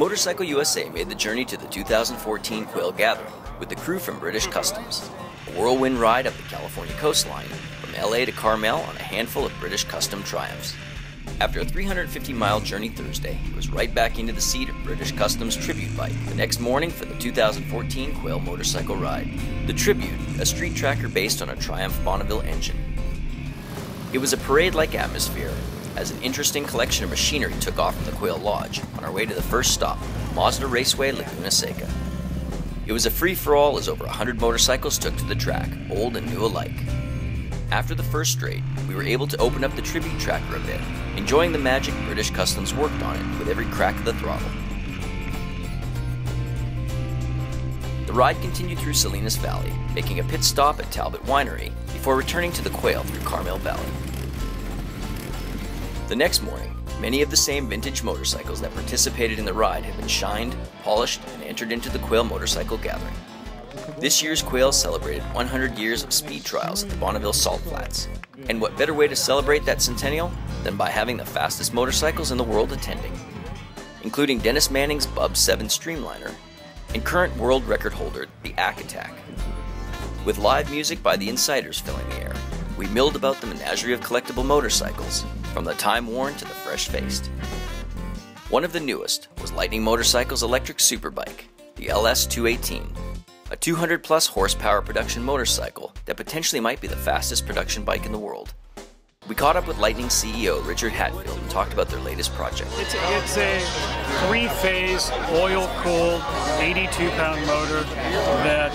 MotoUSA made the journey to the 2014 Quail Gathering with the crew from British Customs, a whirlwind ride up the California coastline from LA to Carmel on a handful of British Custom Triumphs. After a 350-mile journey Thursday, it was right back into the seat of British Customs' Tribute bike the next morning for the 2014 Quail motorcycle ride. The Tribute, a street tracker based on a Triumph Bonneville engine. It was a parade-like atmosphere as an interesting collection of machinery took off from the Quail Lodge on our way to the first stop, Mazda Raceway, Laguna Seca. It was a free-for-all as over 100 motorcycles took to the track, old and new alike. After the first straight, we were able to open up the Tribute tracker a bit, enjoying the magic British Customs worked on it with every crack of the throttle. The ride continued through Salinas Valley, making a pit stop at Talbot Winery before returning to the Quail through Carmel Valley. The next morning, many of the same vintage motorcycles that participated in the ride have been shined, polished, and entered into the Quail Motorcycle Gathering. This year's Quail celebrated 100 years of speed trials at the Bonneville Salt Flats. And what better way to celebrate that centennial than by having the fastest motorcycles in the world attending, including Dennis Manning's Bub 7 Streamliner and current world record holder, the Ack Attack. With live music by the Insiders filling the air, we milled about the menagerie of collectible motorcycles, from the time-worn to the fresh-faced. One of the newest was Lightning Motorcycles' electric superbike, the LS218, a 200-plus horsepower production motorcycle that potentially might be the fastest production bike in the world. We caught up with Lightning CEO Richard Hatfield and talked about their latest project. It's a three-phase, oil-cooled, 82-pound motor that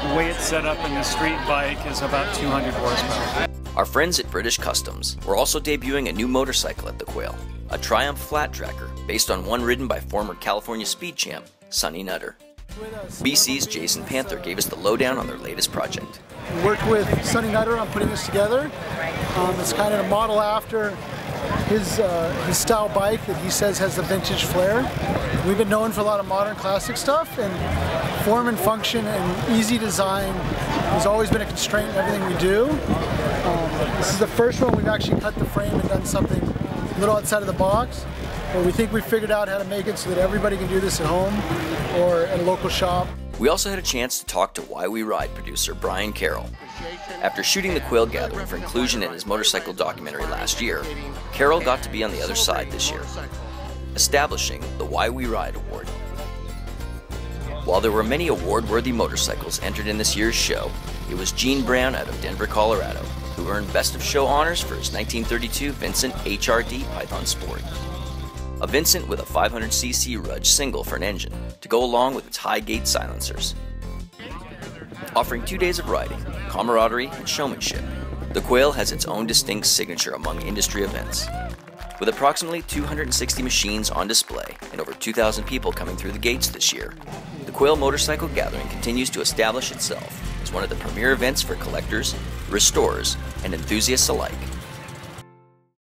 the way it's set up in the street bike is about 200 horsepower. Our friends at British Customs were also debuting a new motorcycle at the Quail, a Triumph flat tracker based on one ridden by former California speed champ, Sonny Nutter. BC's Jason Panther gave us the lowdown on their latest project. We worked with Sonny Nutter on putting this together. It's kind of a model after his style bike that he says has the vintage flair. We've been known for a lot of modern classic stuff, and form and function and easy design has always been a constraint in everything we do. This is the first one we've actually cut the frame and done something a little outside of the box, but we think we figured out how to make it so that everybody can do this at home or at a local shop. We also had a chance to talk to Why We Ride producer Brian Carroll. After shooting the Quail Gathering for inclusion in his motorcycle documentary last year, Carroll got to be on the other side this year, establishing the Why We Ride Award. While there were many award-worthy motorcycles entered in this year's show, it was Gene Brown out of Denver, Colorado, who earned Best of Show honors for his 1932 Vincent HRD Python Sport. A Vincent with a 500cc Rudge single for an engine to go along with its high gate silencers. Offering 2 days of riding, camaraderie, and showmanship, the Quail has its own distinct signature among industry events. With approximately 260 machines on display and over 2,000 people coming through the gates this year, the Quail Motorcycle Gathering continues to establish itself as one of the premier events for collectors, restorers, and enthusiasts alike.